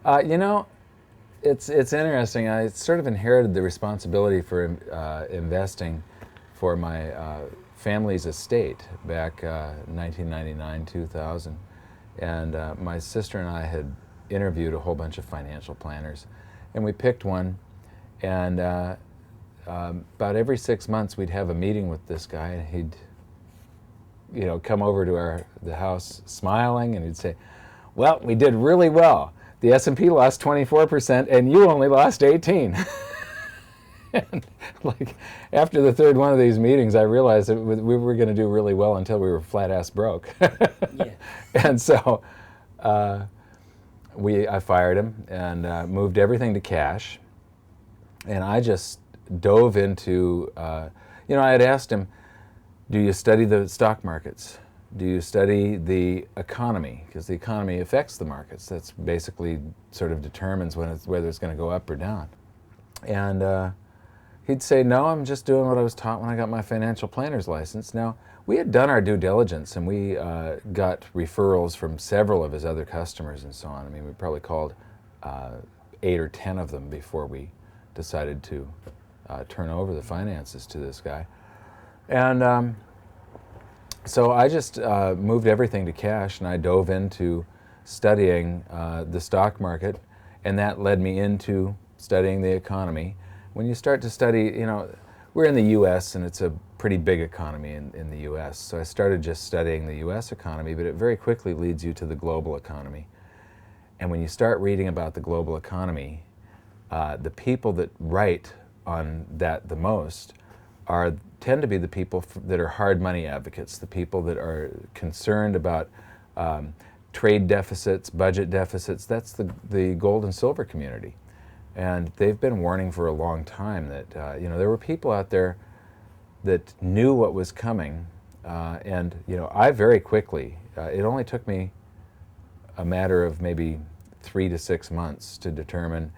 You know, it's interesting. I sort of inherited the responsibility for investing for my family's estate back 1999, 2000. And my sister and I had interviewed a whole bunch of financial planners, and we picked one. And about every 6 months, we'd have a meeting with this guy, and he'd, come over to the house smiling, and he'd say, "Well, we did really well. The S&P lost 24%, and you only lost 18." And like after the third one of these meetings, I realized that we were going to do really well until we were flat ass broke. Yeah. And so I fired him and moved everything to cash. And I just dove into, I had asked him, "Do you study the stock markets? Do you study the economy?" Because the economy affects the markets. That's basically sort of determines whether it's going to go up or down. And he'd say, "No, I'm just doing what I was taught when I got my financial planner's license." Now, we had done our due diligence, and we got referrals from several of his other customers and so on. I mean, we probably called 8 or 10 of them before we decided to turn over the finances to this guy. And so I just moved everything to cash, and I dove into studying the stock market, and that led me into studying the economy. When you start to study, we're in the U.S., and it's a pretty big economy in the U.S., so I started just studying the U.S. economy, but it very quickly leads you to the global economy. And when you start reading about the global economy, the people that write on that the most tend to be the people that are hard money advocates, the people that are concerned about trade deficits, budget deficits. That's the gold and silver community. And they've been warning for a long time that there were people out there that knew what was coming, and I very quickly, it only took me a matter of maybe 3 to 6 months to determine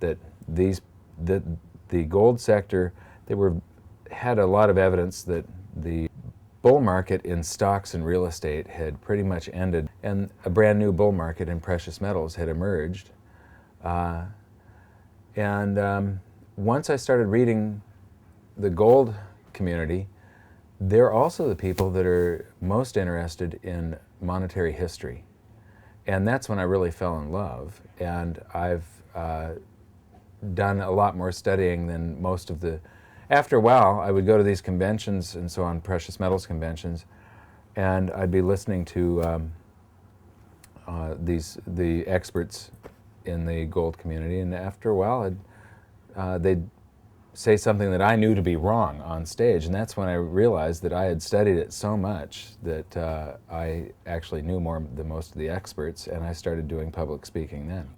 that the gold sector, had a lot of evidence that the bull market in stocks and real estate had pretty much ended, and a brand new bull market in precious metals had emerged. And once I started reading the gold community, they're also the people that are most interested in monetary history. And that's when I really fell in love. And I've done a lot more studying than most of the... After a while, I would go to these conventions and so on, precious metals conventions, and I'd be listening to the experts in the gold community, and after a while they'd say something that I knew to be wrong on stage, and that's when I realized that I had studied it so much that I actually knew more than most of the experts, and I started doing public speaking then.